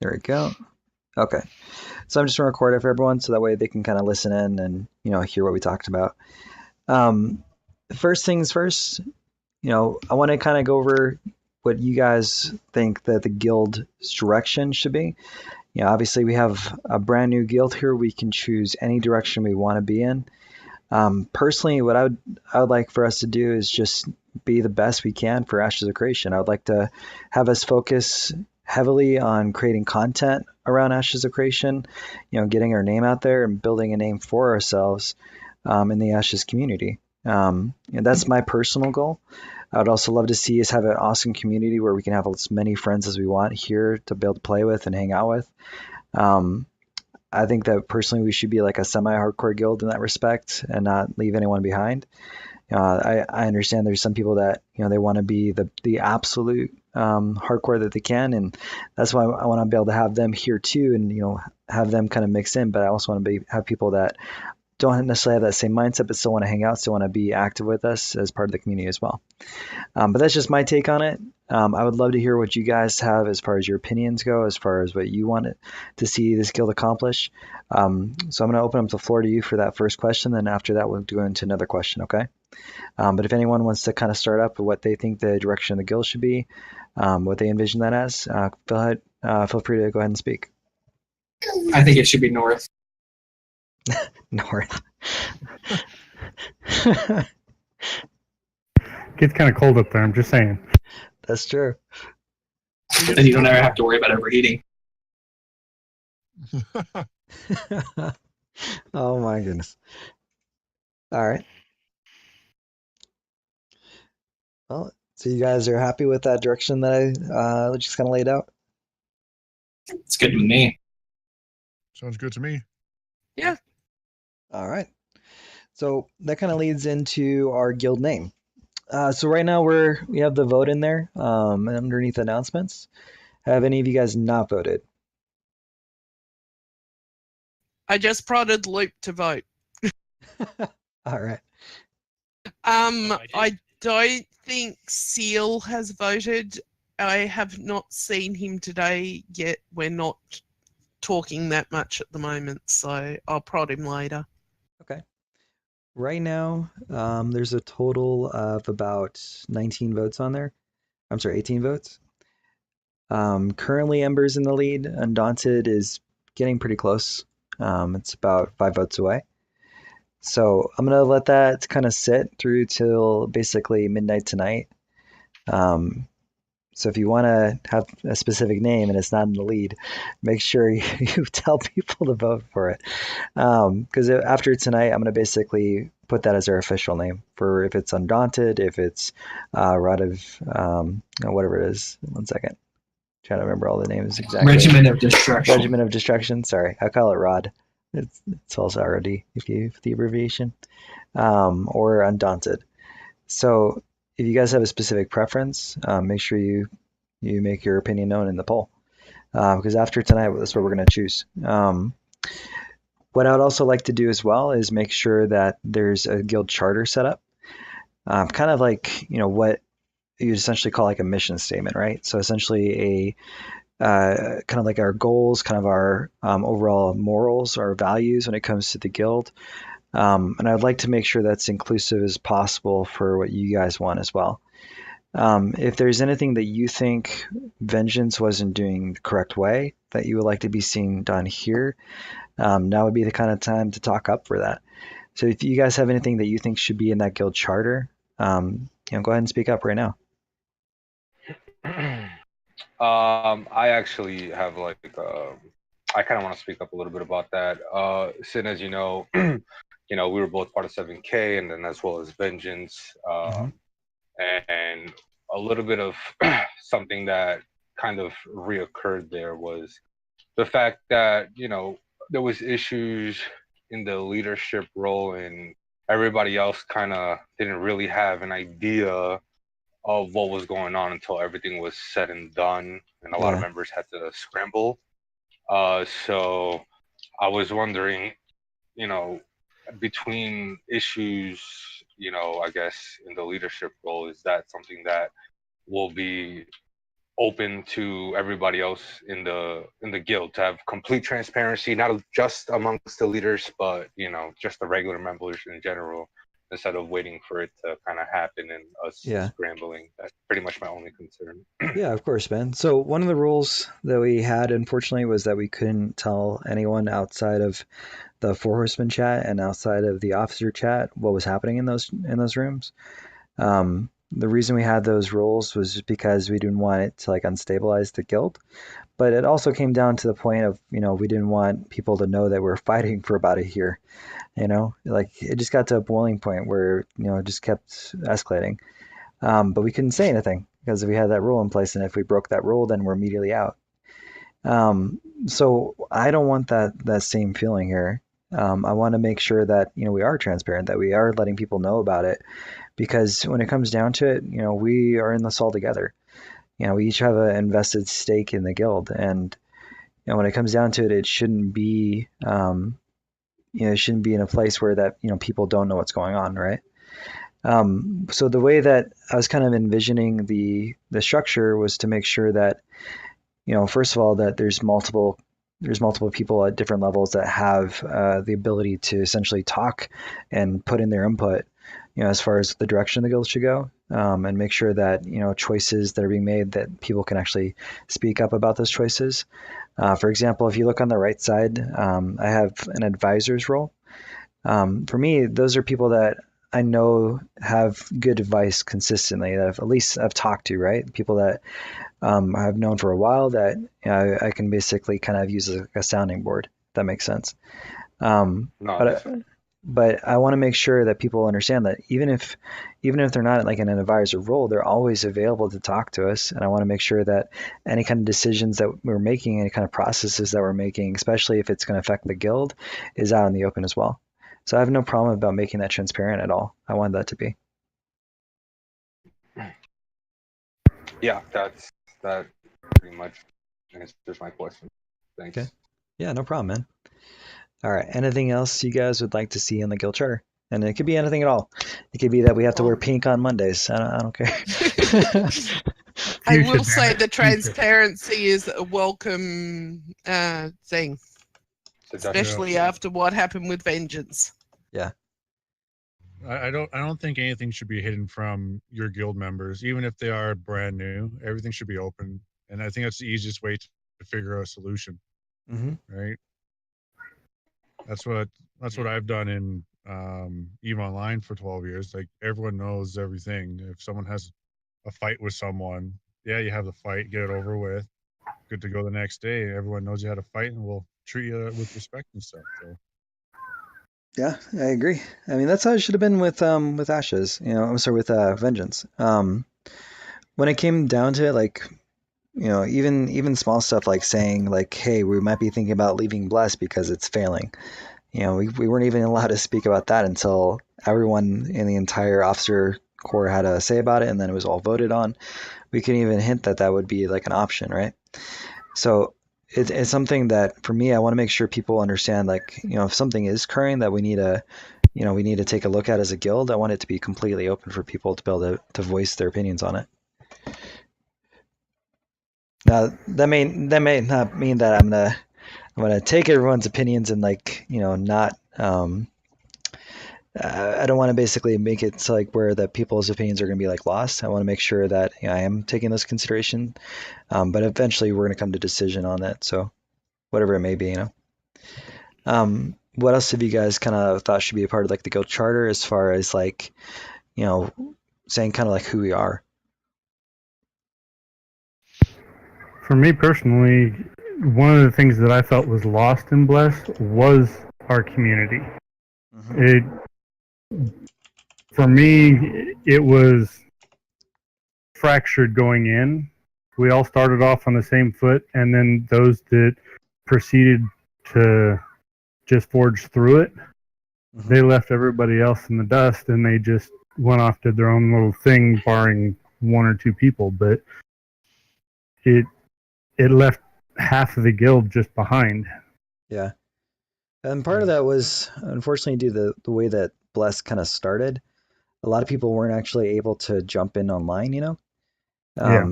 There we go. Okay. So I'm just gonna record it for everyone so that way they can kind of listen in and, hear what we talked about. Um, First things first, I want to kind of go over what you guys think that the guild's direction should be. Obviously we have a brand new guild here. We can choose any direction we want to be in. Personally, what I would like for us to do is just be the best we can for Ashes of Creation. I would like to have us focus heavily on creating content around Ashes of Creation, getting our name out there and building a name for ourselves in the Ashes community. And that's my personal goal. I would also love to see us have an awesome community where we can have as many friends as we want here to be able to play with and hang out with. Um, I think that personally we should be like a semi-hardcore guild in that respect and not leave anyone behind. I understand there's some people that they want to be the absolute hardcore that they can, and that's why I want to be able to have them here too, and have them kind of mix in. But I also want to have people that don't necessarily have that same mindset, but still want to hang out, still want to be active with us as part of the community as well. But that's just my take on it. I would love to hear what you guys have as far as your opinions go, as far as what you want to see this guild accomplish. So I'm going to open up the floor to you for that first question. Then after that, we'll go into another question, okay? But if anyone wants to kind of start up with what they think the direction of the guild should be, what they envision that as, feel free to go ahead and speak. I think it should be north. North. Gets kind of cold up there. I'm just saying. That's true. Then you don't ever have to worry about overheating. Oh my goodness. All right. Well, so you guys are happy with that direction that I just kind of laid out? It's good with me. Sounds good to me. Yeah. All right. So that kind of leads into our guild name. So right now we have the vote in there, and underneath announcements. Have any of you guys not voted? I just prodded Luke to vote. All right. I don't think Seal has voted. I have not seen him today yet. We're not talking that much at the moment, so I'll prod him later. Okay. Right now, there's a total of about 19 votes on there. I'm sorry, 18 votes. Currently, Ember's in the lead. Undaunted is getting pretty close. It's about 5 votes away. So I'm gonna let that kind of sit through till basically midnight tonight. So if you want to have a specific name and it's not in the lead, make sure you tell people to vote for it. Because after tonight, I'm gonna basically put that as our official name for if it's Undaunted, if it's Rod of whatever it is. 1 second. Trying to remember all the names exactly. Regiment of Destruction. Regiment of Destruction. Sorry, I call it ROD. It's also ROD if the abbreviation, or Undaunted. So if you guys have a specific preference, make sure you make your opinion known in the poll. Because after tonight, that's what we're going to choose. What I would also like to do as well is make sure that there's a guild charter set up, kind of like what you essentially call like a mission statement, right? So essentially kind of like our goals, kind of our overall morals, our values when it comes to the guild. And I'd like to make sure that's inclusive as possible for what you guys want as well. If there's anything that you think Vengeance wasn't doing the correct way that you would like to be seen done here, now would be the kind of time to talk up for that. So if you guys have anything that you think should be in that guild charter, go ahead and speak up right now. I actually have I kind of want to speak up a little bit about that. Sin, as you know, we were both part of 7K, and then as well as Vengeance, and a little bit of something that kind of reoccurred there was the fact that there was issues in the leadership role, and everybody else kind of didn't really have an idea of what was going on until everything was said and done, and a lot of members had to scramble. So I was wondering, between issues, I guess in the leadership role, is that something that will be open to everybody else in the guild to have complete transparency, not just amongst the leaders, but just the regular members in general, instead of waiting for it to kind of happen and us Yeah. scrambling. That's pretty much my only concern. Yeah, of course, Ben. So one of the rules that we had, unfortunately, was that we couldn't tell anyone outside of the Four Horsemen chat and outside of the officer chat what was happening in those rooms. The reason we had those rules was just because we didn't want it to like unstabilize the guild, but it also came down to the point of we didn't want people to know that we're fighting for about a year. Like it just got to a boiling point where it just kept escalating. But we couldn't say anything because we had that rule in place, and if we broke that rule, then we're immediately out. So I don't want that same feeling here. I want to make sure that we are transparent, that we are letting people know about it, because when it comes down to it, we are in this all together. We each have an invested stake in the guild, and when it comes down to it, it shouldn't be it shouldn't be in a place where that people don't know what's going on, right? So the way that I was kind of envisioning the structure was to make sure that first of all, that there's multiple people at different levels that have the ability to essentially talk and put in their input, as far as the direction the guild should go, and make sure that choices that are being made, that people can actually speak up about those choices. For example, if you look on the right side, I have an advisor's role. For me, those are people that I know have good advice consistently, that at least I've talked to, right? People that I've known for a while, that I can basically kind of use as a sounding board. If that makes sense. No, But I want to make sure that people understand that even if they're not like in an advisor role, they're always available to talk to us. And I want to make sure that any kind of decisions that we're making, any kind of processes that we're making, especially if it's going to affect the guild, is out in the open as well. So I have no problem about making that transparent at all. I want that to be. Yeah, that pretty much answers my question. Thanks. Okay. Yeah, no problem, man. All right. Anything else you guys would like to see in the guild charter? And it could be anything at all. It could be that we have to wear pink on Mondays. I don't care. I will say the transparency is a welcome thing, especially after what happened with Vengeance. Yeah. I don't think anything should be hidden from your guild members, even if they are brand new. Everything should be open, and I think that's the easiest way to figure out a solution. Mm-hmm. Right. That's what I've done in EVE Online for 12 years. Like, everyone knows everything. If someone has a fight with someone, yeah, you have the fight, get it over with, good to go the next day. Everyone knows you had a fight, and we'll treat you with respect and stuff. So. Yeah, I agree. I mean, that's how it should have been with Ashes. I'm sorry, with Vengeance. When it came down to it, like, even small stuff like saying like, hey, we might be thinking about leaving Bless because it's failing. We weren't even allowed to speak about that until everyone in the entire officer corps had a say about it, and then it was all voted on. We couldn't even hint that would be like an option, right? So it's something that for me, I want to make sure people understand, like, if something is occurring that we need to take a look at as a guild, I want it to be completely open for people to be able to voice their opinions on it. Now, that may not mean that I'm gonna take everyone's opinions and like, not I don't want to basically make it so like where that people's opinions are going to be like lost. I want to make sure that I am taking those consideration, but eventually we're going to come to a decision on that. So whatever it may be, what else have you guys kind of thought should be a part of like the guild charter, as far as like, saying kind of like who we are? For me personally, one of the things that I felt was lost in Bless was our community. Mm-hmm. For me, it was fractured going in. We all started off on the same foot, and then those that proceeded to just forge through it, they left everybody else in the dust, and they just went off, did their own little thing, barring one or two people. But it left half of the guild just behind. Yeah. And part of that was, unfortunately, due to the way that Bless kind of started, a lot of people weren't actually able to jump in online, Yeah.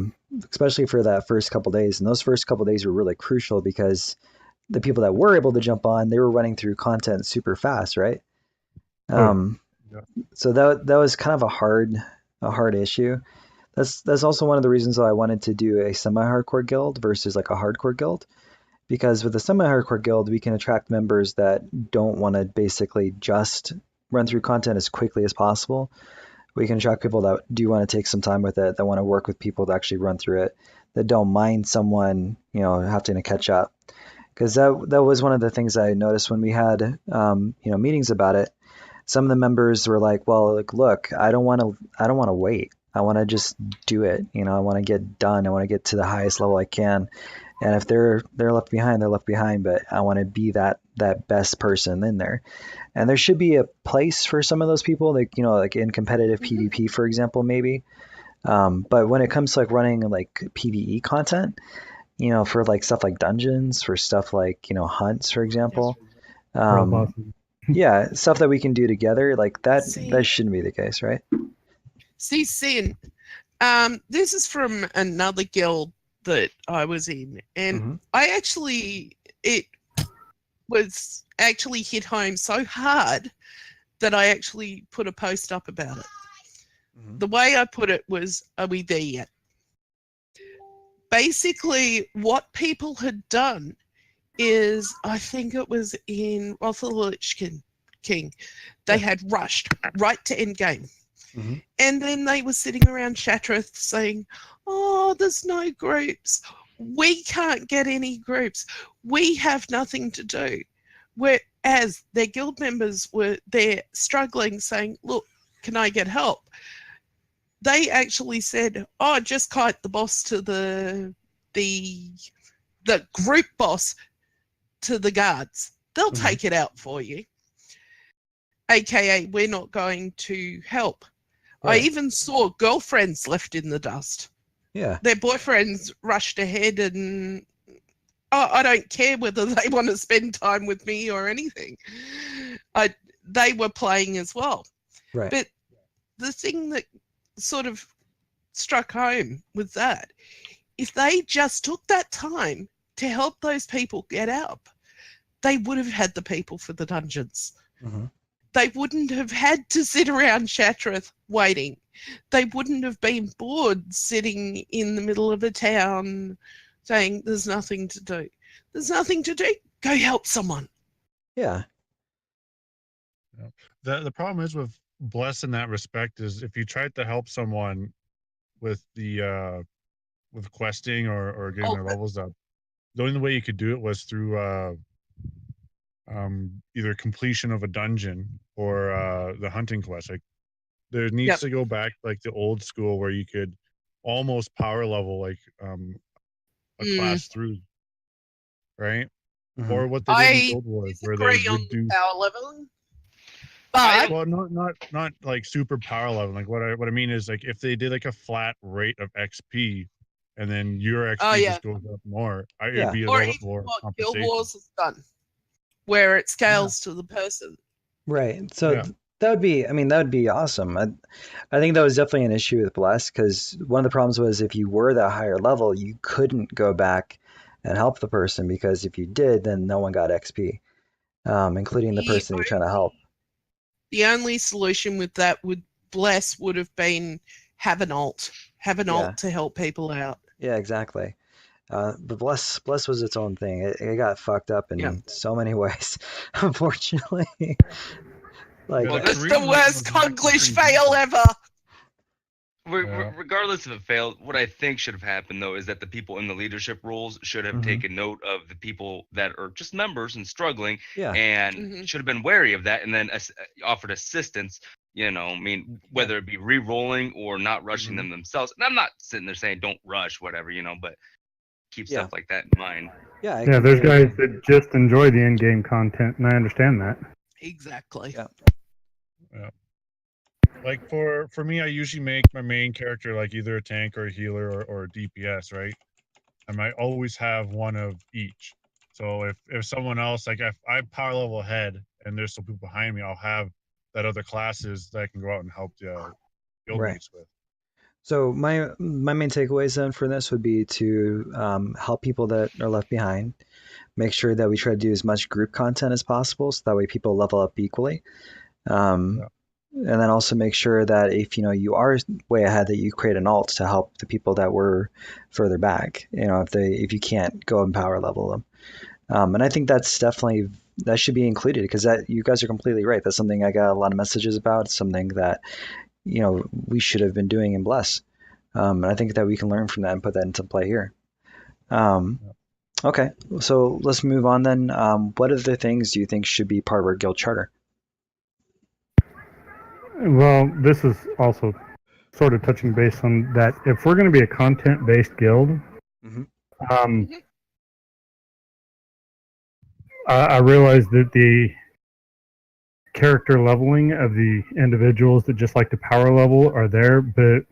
Especially for that first couple days. And those first couple days were really crucial because the people that were able to jump on, they were running through content super fast, right? Yeah. So that was kind of a hard issue. That's also one of the reasons why I wanted to do a semi-hardcore guild versus like a hardcore guild, because with a semi-hardcore guild, we can attract members that don't want to basically just run through content as quickly as possible. We can attract people that do want to take some time with it, that want to work with people to actually run through it, that don't mind someone, having to catch up. Because that was one of the things I noticed when we had, meetings about it. Some of the members were like, "Well, look, I don't want to wait. I want to just do it. I want to get done. I want to get to the highest level I can. And if they're left behind, they're left behind. But I want to be that best person in there. And there should be a place for some of those people, like in competitive PvP, for example, maybe. But when it comes to like running like PvE content, for like stuff like dungeons, for stuff like hunts, for example, World bosses. yeah, stuff that we can do together, like that See. shouldn't be the case, right? See, Sin, this is from another guild that I was in, and it was actually hit home so hard that I actually put a post up about it. The way I put it was, are we there yet? Basically, what people had done is, I think it was in Wrath of the Lich King, they had rushed right to endgame. And then they were sitting around Shattrath saying, "Oh, there's no groups. We can't get any groups. We have nothing to do." Whereas their guild members were there struggling, saying, "Look, can I get help?" They actually said, "Oh, just kite the boss to the group boss to the guards. They'll take it out for you." AKA, we're not going to help. Right. I even saw girlfriends left in the dust. Yeah. Their boyfriends rushed ahead and, I don't care whether they want to spend time with me or anything. They were playing as well. Right. But the thing that sort of struck home with that, if they just took that time to help those people get up, they would have had the people for the dungeons. They wouldn't have had to sit around Shattrath waiting. They wouldn't have been bored sitting in the middle of a town saying, "There's nothing to do." There's nothing to do. Go help someone. Yeah. The problem is with Bless in that respect is if you tried to help someone with the with questing or getting their levels up, the only way you could do it was through either completion of a dungeon or the hunting quest. Like there needs to go back like the old school where you could almost power level like a class through, right? Or what they did in Guild Wars where they would do power leveling. But well, not like super power level. Like what I mean is like if they did like a flat rate of XP, and then your XP just goes up more, it'd be a or little even bit more what Guild compensation. Wars has done, where it scales to the person. Right. So that would be awesome. I think that was definitely an issue with Bless, because one of the problems was if you were that higher level, you couldn't go back and help the person, because if you did, then no one got XP, including the person you're trying to help. The only solution with that would have been have an alt to help people out. Yeah, exactly. But Bless was its own thing. It got fucked up in so many ways, unfortunately. Like, Well, that's the worst Conglish fail ever. Regardless of it failed, what I think should have happened though is that the people in the leadership roles should have taken note of the people that are just members and struggling, and should have been wary of that, and then offered assistance. Whether it be re-rolling or not rushing them themselves. And I'm not sitting there saying don't rush, whatever, but keep stuff like that in mind. Yeah, there's guys that just enjoy the in-game content, and I understand that. Exactly. Yeah. Like for me, I usually make my main character like either a tank or a healer or a DPS, right? I might always have one of each. So if someone else, like if I power level ahead and there's some people behind me, I'll have that other classes that I can go out and help the guild mates with. So my main takeaways then for this would be to help people that are left behind. Make sure that we try to do as much group content as possible, so that way people level up equally. And then also make sure that if you are way ahead, that you create an alt to help the people that were further back. If you can't go and power level them. And I think that's definitely that should be included, because that you guys are completely right. That's something I got a lot of messages about. It's something that we should have been doing in Bless. And I think that we can learn from that and put that into play here. Okay, so let's move on then. What other things do you think should be part of our guild charter? Well, this is also sort of touching base on that. If we're going to be a content-based guild, I realize that the character leveling of the individuals that just like to power level are there, but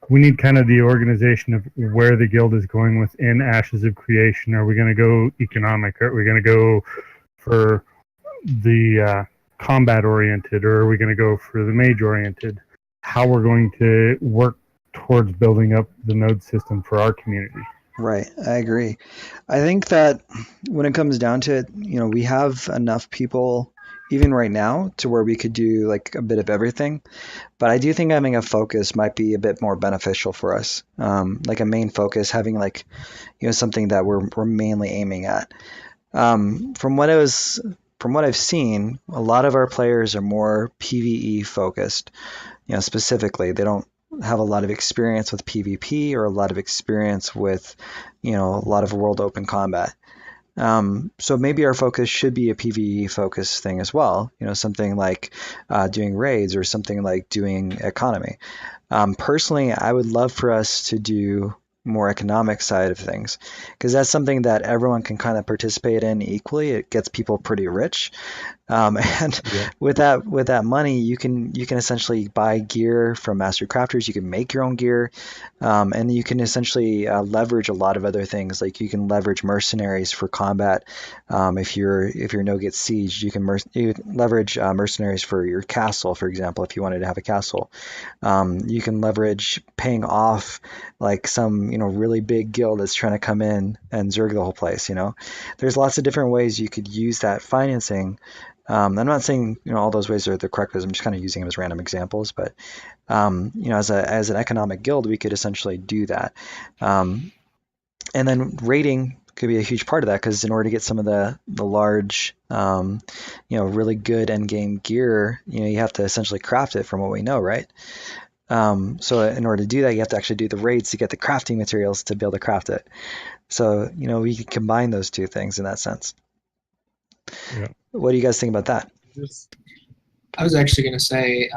we need kind of the organization of where the guild is going within Ashes of Creation. Are we going to go economic? Are we going to go for the combat oriented, or are we going to go for the mage oriented? How we're going to work towards building up the node system for our community. Right, I agree. I think that when it comes down to it, we have enough people even right now to where we could do like a bit of everything. But I do think having a focus might be a bit more beneficial for us. Like a main focus, having like, something that we're mainly aiming at. From what I've seen, a lot of our players are more PvE focused. Specifically, they don't have a lot of experience with PvP or a lot of experience with, a lot of world open combat. So maybe our focus should be a PvE focused thing as well. Something like doing raids or something like doing economy. Personally, I would love for us to do more economic side of things, because that's something that everyone can kind of participate in equally. It gets people pretty rich. With that money, you can essentially buy gear from master crafters. You can make your own gear, and you can essentially leverage a lot of other things. Like you can leverage mercenaries for combat. If your node gets sieged, you can leverage mercenaries for your castle, for example, if you wanted to have a castle. You can leverage paying off like some really big guild that's trying to come in and zerg the whole place. There's lots of different ways you could use that financing. I'm not saying all those ways are the correct ways. I'm just kind of using them as random examples. But as an economic guild, we could essentially do that. And then raiding could be a huge part of that, because in order to get some of the large, really good end game gear, you have to essentially craft it from what we know, right? So in order to do that, you have to actually do the raids to get the crafting materials to be able to craft it. So we can combine those two things in that sense. Yeah. What do you guys think about that? I was actually going to say,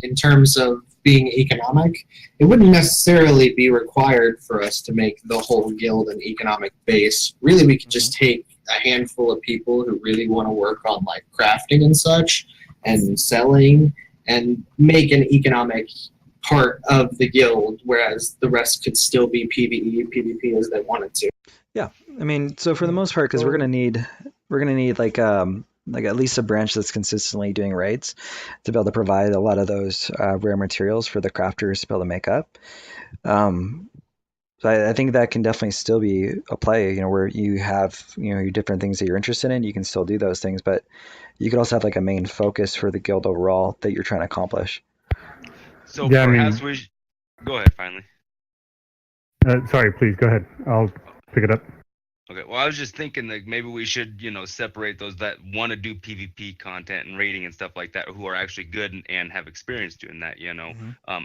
in terms of being economic, it wouldn't necessarily be required for us to make the whole guild an economic base. Really, we could just take a handful of people who really want to work on like crafting and such and selling and make an economic part of the guild, whereas the rest could still be PvE, PvP as they wanted to. Yeah, I mean, so for the most part, because we're gonna need like at least a branch that's consistently doing raids to be able to provide a lot of those rare materials for the crafters to be able to make up. So I think that can definitely still be a play, where you have your different things that you're interested in. You can still do those things, but you could also have like a main focus for the guild overall that you're trying to accomplish. So yeah, perhaps we go ahead finally. Sorry, please go ahead. I'll pick it up. Okay, well, I was just thinking that maybe we should, separate those that want to do PvP content and raiding and stuff like that, who are actually good and have experience doing that,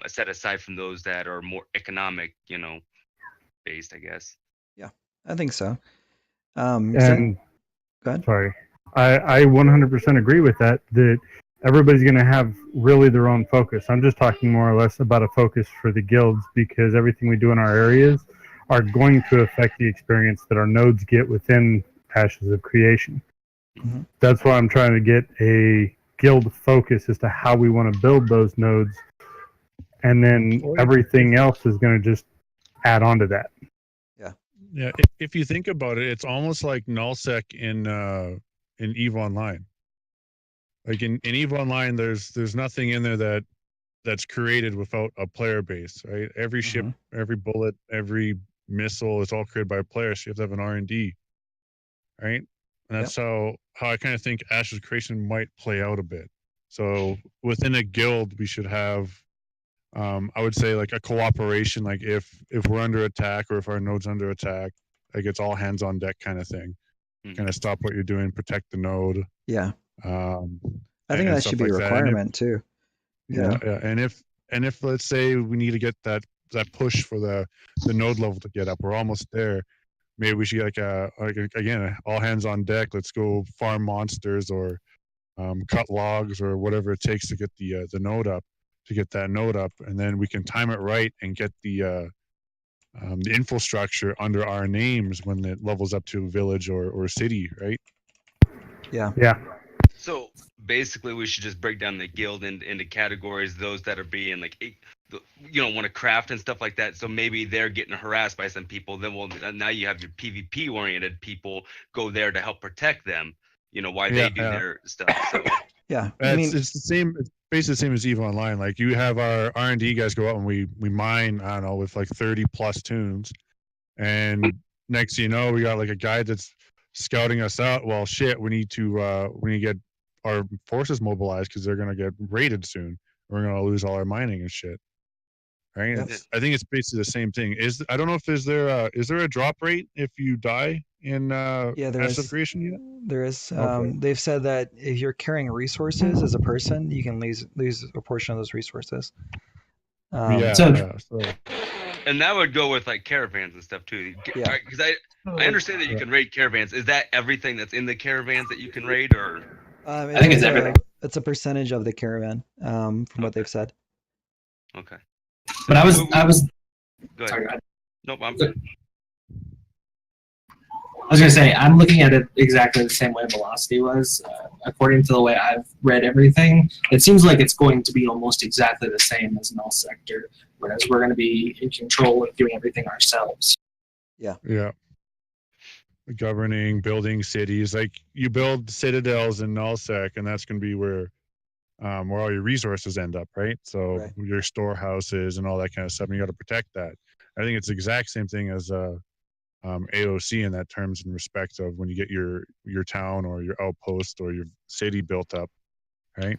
set aside from those that are more economic, based, I guess. Yeah, I think so. And go ahead. Sorry, I 100% agree with that everybody's going to have really their own focus. I'm just talking more or less about a focus for the guilds, because everything we do in our areas are going to affect the experience that our nodes get within Ashes of Creation. Mm-hmm. That's why I'm trying to get a guild focus as to how we want to build those nodes, and then everything else is going to just add on to that. Yeah. If you think about it, it's almost like nullsec in EVE Online. Like in EVE Online, there's nothing in there that that's created without a player base, right? Every ship, every bullet, every missile is all created by a player, so you have to have an R&D, right? And that's how I kind of think Ash's creation might play out a bit. So within a guild, we should have, I would say, like a cooperation. Like if we're under attack or if our node's under attack, like it's all hands on deck kind of thing. Kind of stop what you're doing, protect the node. Yeah. I think and that should be a stuff like that. requirement too. Yeah. And if let's say we need to get that push for the node level to get up, we're almost there. Maybe we should get again, all hands on deck. Let's go farm monsters or cut logs or whatever it takes to get the node up, to get that node up, and then we can time it right and get the infrastructure under our names when it levels up to a village or city, right? Yeah. So basically, we should just break down the guild into categories. Those that are being like, want to craft and stuff like that. So maybe they're getting harassed by some people. Then now you have your PvP oriented people go there to help protect them. Why they do their stuff. So it's the same. It's basically the same as EVE Online. Like you have our R&D guys go out and we mine, I don't know, with like 30 plus tunes, and next thing you know, we got like a guy that's scouting us out. Well, shit, we need to get our forces mobilized because they're gonna get raided soon. We're gonna lose all our mining and shit. Right? I think it's basically the same thing. I don't know if is there a drop rate if you die in there Ashes of is. Creation yet? There is. Okay. They've said that if you're carrying resources as a person, you can lose a portion of those resources. and that would go with like caravans and stuff too. Yeah. Because I understand that you can raid caravans. Is that everything that's in the caravans that you can raid, or? I think it's everything. It's a percentage of the caravan, from what they've said. Okay. But I was. Go ahead. Sorry, go ahead. Nope, I'm good. I was gonna say I'm looking at it exactly the same way Velocity was. According to the way I've read everything, it seems like it's going to be almost exactly the same as Null Sector, whereas we're going to be in control of doing everything ourselves. Yeah. Governing, building cities, like you build citadels in Nullsec, and that's going to be where all your resources end up, right? So your storehouses and all that kind of stuff, and you got to protect that. I think it's the exact same thing as AOC in that terms and respect of when you get your town or your outpost or your city built up, right?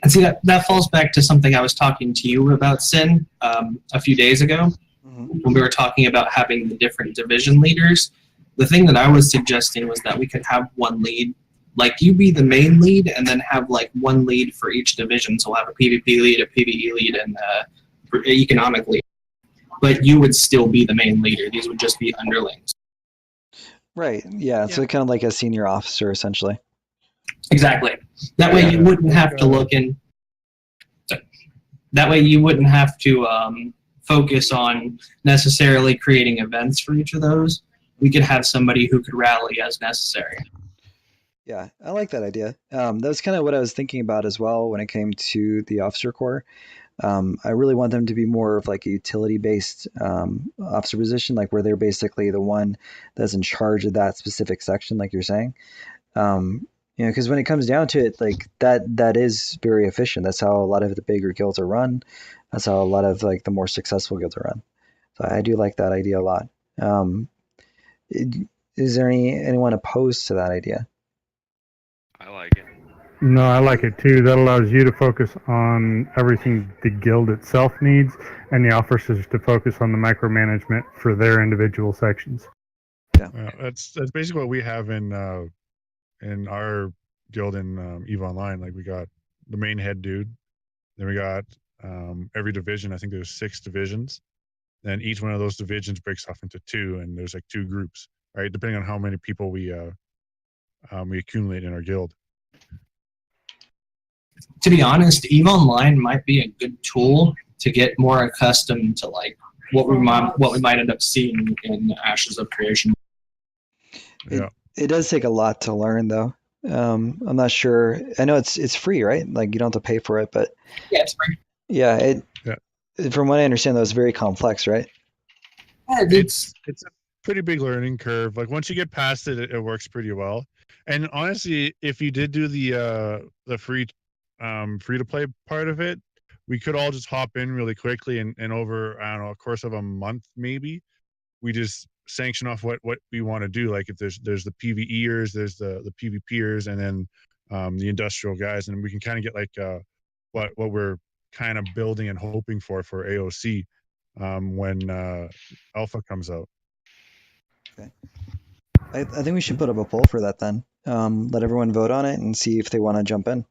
And see, that falls back to something I was talking to you about, Sin, a few days ago, when we were talking about having the different division leaders. The thing that I was suggesting was that we could have one lead, like you be the main lead, and then have like one lead for each division. So we'll have a PvP lead, a PvE lead, and an economic lead. But you would still be the main leader. These would just be underlings. Right. Yeah. So kind of like a senior officer, essentially. Exactly. That way you wouldn't have to look in. That way you wouldn't have to focus on necessarily creating events for each of those. We could have somebody who could rally as necessary. Yeah, I like that idea. That was kind of what I was thinking about as well when it came to the officer corps. I really want them to be more of like a utility-based officer position, like where they're basically the one that's in charge of that specific section, like you're saying. Because when it comes down to it, like that is very efficient. That's how a lot of the bigger guilds are run. That's how a lot of like the more successful guilds are run. So I do like that idea a lot. Is there anyone opposed to that idea? I like it. No, I like it too. That allows you to focus on everything the guild itself needs, and the officers to focus on the micromanagement for their individual sections. Yeah, that's basically what we have in our guild in EVE Online. Like we got the main head dude, then we got every division. I think there's 6 divisions. Then each one of those divisions breaks off into 2, and there's like 2 groups, right? Depending on how many people we accumulate in our guild. To be honest, EVE Online might be a good tool to get more accustomed to like what we might end up seeing in Ashes of Creation. It does take a lot to learn, though. I'm not sure. I know it's free, right? Like you don't have to pay for it, but yeah, it's free. Yeah, from what I understand, that was very complex, right? It's a pretty big learning curve. Like once you get past it, it works pretty well. And honestly, if you did do the free to play part of it, we could all just hop in really quickly and over, I don't know, a course of a month maybe, we just sanction off what we want to do. Like if there's the PvEers, there's the PvPers, and then the industrial guys, and we can kind of get like what we're kind of building and hoping for AOC when Alpha comes out. Okay. I think we should put up a poll for that then. Let everyone vote on it and see if they want to jump in.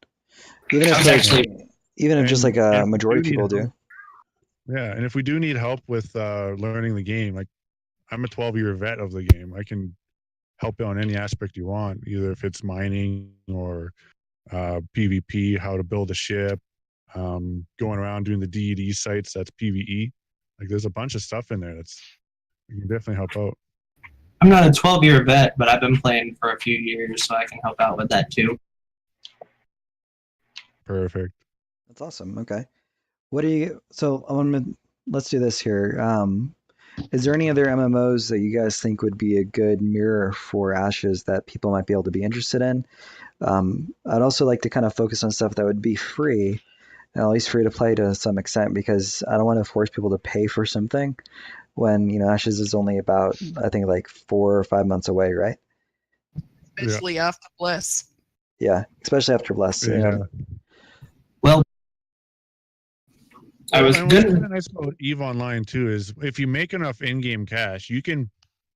Even if just like a majority of people do. Yeah, and if we do need help with learning the game, like I'm a 12-year vet of the game. I can help you on any aspect you want, either if it's mining or PvP, how to build a ship, going around doing the DED sites, that's PvE. Like there's a bunch of stuff in there that's you can definitely help out. I'm not a 12-year vet, but I've been playing for a few years, so I can help out with that too. Perfect. That's awesome. Okay. Let's do this here. Is there any other MMOs that you guys think would be a good mirror for Ashes that people might be able to be interested in? I'd also like to kind of focus on stuff that would be free, and at least free to play to some extent, because I don't want to force people to pay for something when, Ashes is only about, I think, like 4 or 5 months away, right? Especially after Bless. Yeah, especially after Bless. Yeah. Well, I was and what's kind of nice about EVE Online too is if you make enough in-game cash, you can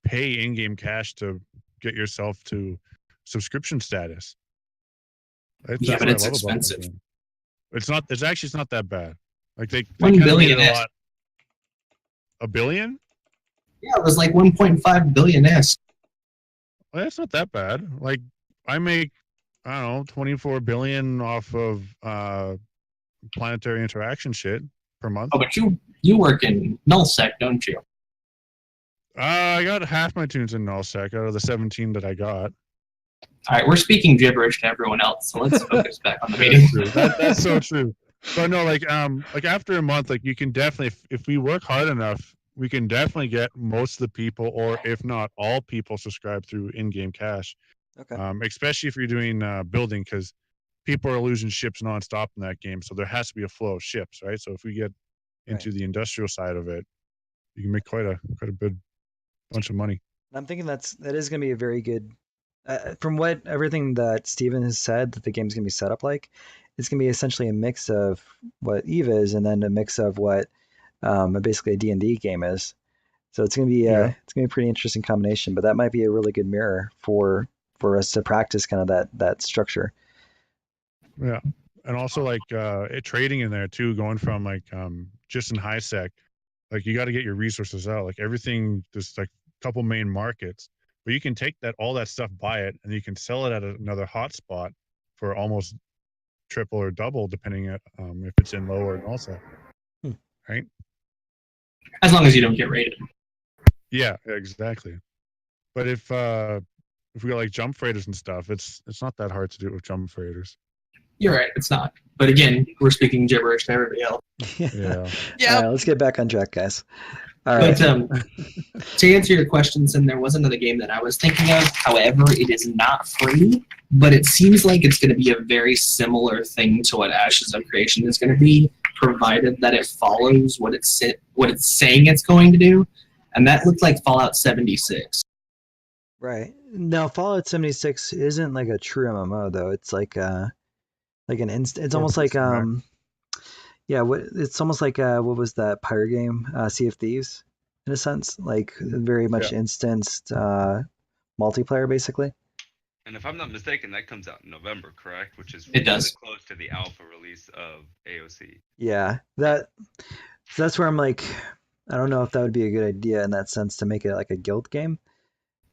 pay in-game cash to get yourself to subscription status. Yeah, but it's expensive. It's actually not that bad. Like they 1 billion a lot. $1 billion? Yeah, it was like 1.5 billion S. Well, that's not that bad. Like I make, I don't know, 24 billion off of planetary interaction shit per month. Oh, but you work in nullsec, don't you? I got half my tunes in nullsec out of the 17 that I got. All right, we're speaking gibberish to everyone else, so let's focus back on the meeting. That's so true. But no, like after a month, like you can definitely, if we work hard enough, we can definitely get most of the people, or if not all people, subscribed through in-game cash. Okay. Especially if you're doing building, because people are losing ships nonstop in that game, so there has to be a flow of ships, right? So if we get into the industrial side of it, you can make quite a good bunch of money. I'm thinking that is going to be a very good. From everything that Steven has said, that the game's going to be set up like, it's going to be essentially a mix of what EVE is, and then a mix of what basically a D&D game is. So it's going to be it's going to be a pretty interesting combination. But that might be a really good mirror for us to practice kind of that structure. Yeah, and also like trading in there too, going from like just in high sec, like you got to get your resources out. Like everything, there's like a couple main markets. But you can take all that stuff, buy it, and you can sell it at another hotspot for almost triple or double, depending on if it's in low or in also. Right? As long as you don't get raided. Yeah, exactly. But if we got like jump freighters and stuff, it's not that hard to do it with jump freighters. You're right, it's not. But again, we're speaking gibberish to everybody else. Yeah. Yeah. All right, let's get back on track, guys. All right. But to answer your questions, and there was another game that I was thinking of. However, it is not free, but it seems like it's going to be a very similar thing to what Ashes of Creation is going to be, provided that it follows what it's saying it's going to do, and that looked like Fallout 76. Right. Now, Fallout 76 isn't like a true MMO though. It's like an it's almost like it's almost like what was that pirate game, Sea of Thieves, in a sense, like very much instanced multiplayer basically. And if I'm not mistaken, that comes out in November, correct? Which is It does. close to the alpha release of AOC. Yeah, that's where I'm like, I don't know if that would be a good idea in that sense to make it like a guild game.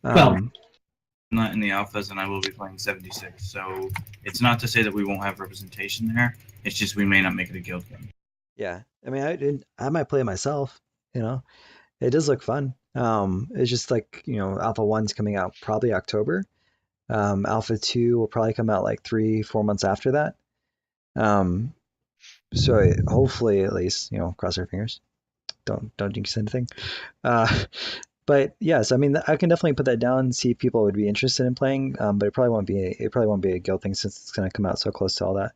Well, not in the alphas, and I will be playing 76. So it's not to say that we won't have representation there. It's just we may not make it a guild game. Yeah, I mean, I might play it myself. It does look fun. It's just like Alpha 1's coming out probably October. Alpha 2 will probably come out like 3-4 months after that. So hopefully, at least, cross our fingers. Don't jinx anything. But yes, I mean, I can definitely put that down and see if people would be interested in playing. But it probably won't be a guild thing since it's going to come out so close to all that.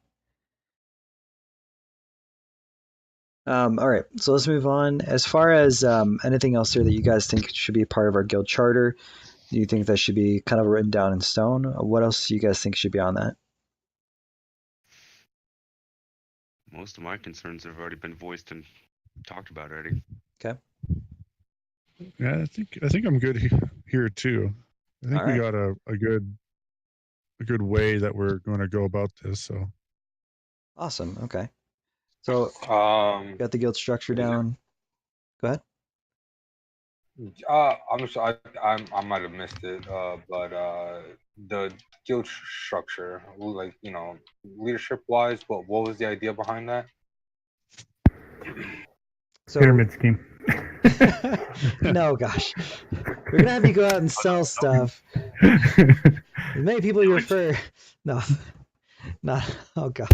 All right, so let's move on. As far as anything else here that you guys think should be part of our guild charter, do you think that should be kind of written down in stone? What else do you guys think should be on that? Most of my concerns have already been voiced and talked about already. Okay. Yeah, I think I'm good here too. I think we got a good way that we're going to go about this. So awesome. Okay. So got the guild structure down. Go ahead. I'm sorry, I might have missed it, but the guild structure, like leadership wise, what was the idea behind that? So, pyramid scheme. No, gosh, we're gonna have you go out and sell stuff. As many people you refer. No, not. Oh god.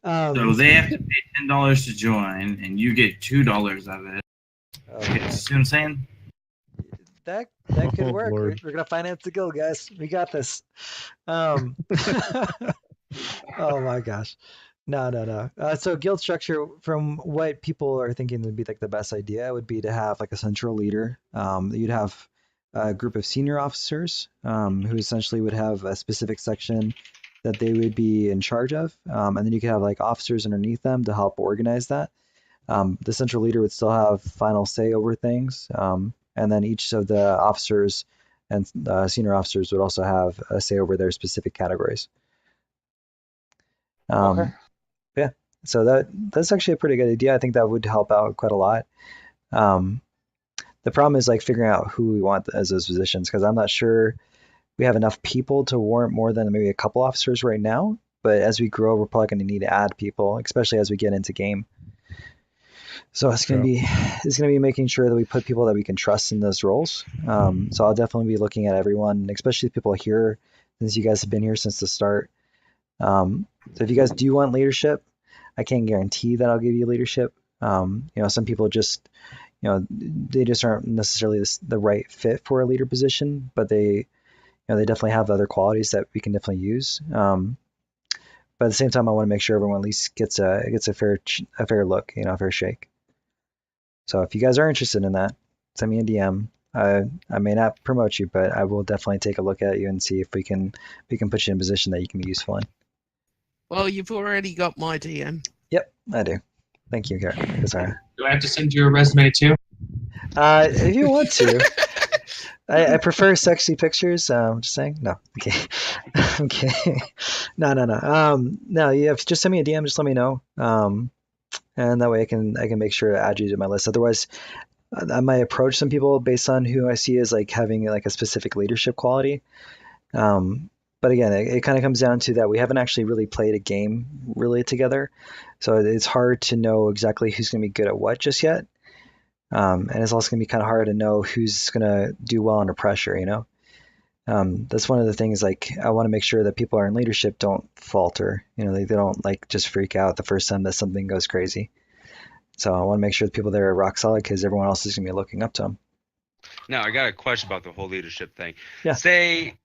So they have to pay $10 to join, and you get $2 of it. Okay. See what I'm saying? That could work. We're gonna finance the guild, guys. We got this. Oh my gosh. No. So guild structure, from what people are thinking would be like the best idea, would be to have like a central leader. You'd have a group of senior officers who essentially would have a specific section that they would be in charge of, and then you could have like officers underneath them to help organize that. The central leader would still have final say over things, and then each of the officers and senior officers would also have a say over their specific categories. Okay. Yeah, so that's actually a pretty good idea. I think that would help out quite a lot. The problem is like figuring out who we want as those positions, because I'm not sure we have enough people to warrant more than maybe a couple officers right now. But as we grow, we're probably going to need to add people, especially as we get into game. So it's going to be making sure that we put people that we can trust in those roles. So I'll definitely be looking at everyone, especially people here, since you guys have been here since the start. So if you guys do want leadership, I can't guarantee that I'll give you leadership. Some people just, they just aren't necessarily the right fit for a leader position, but they definitely have other qualities that we can definitely use. But at the same time, I want to make sure everyone at least gets a fair look, a fair shake. So if you guys are interested in that, send me a DM. I may not promote you, but I will definitely take a look at you and see if we can put you in a position that you can be useful in. Well, you've already got my DM. Yep, I do. Thank you, Gary. Sorry. Do I have to send you a resume too? If you want to. I prefer sexy pictures. Just saying. No. Okay. Okay. No. No. You have just send me a DM. Just let me know. And that way I can make sure to add you to my list. Otherwise, I might approach some people based on who I see as like having like a specific leadership quality. But again, it kind of comes down to that we haven't actually really played a game really together, so it's hard to know exactly who's going to be good at what just yet. And it's also going to be kind of hard to know who's going to do well under pressure. That's one of the things. Like I want to make sure that people are in leadership don't falter. They don't like just freak out the first time that something goes crazy. So I want to make sure the people there are rock solid, because everyone else is going to be looking up to them. Now, I got a question about the whole leadership thing. Yeah. Say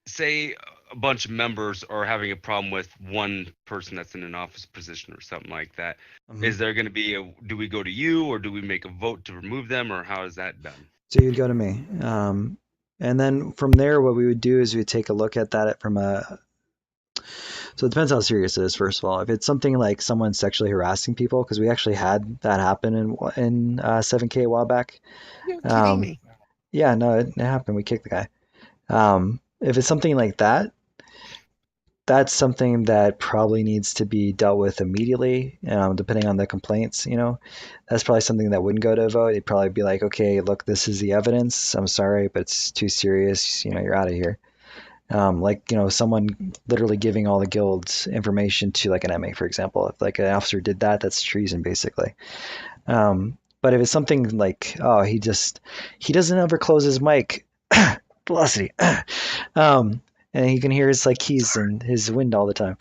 a bunch of members are having a problem with one person that's in an office position or something like that. Mm-hmm. Is there going to be do we go to you, or do we make a vote to remove them, or how is that done? So you'd go to me. And then from there, what we would do is we'd take a look at that so it depends how serious it is, first of all. If it's something like someone sexually harassing people, because we actually had that happen in 7K a while back. You're kidding me. Yeah, no, it happened. We kicked the guy. If it's something like that, that's something that probably needs to be dealt with immediately, depending on the complaints. That's probably something that wouldn't go to a vote. It'd probably be like, okay, look, this is the evidence. I'm sorry, but it's too serious. You're out of here. Someone literally giving all the guild's information to like an MA, for example. If like an officer did that, that's treason, basically. But if it's something like, oh, he doesn't ever close his mic, velocity, and you can hear his like keys and his wind all the time.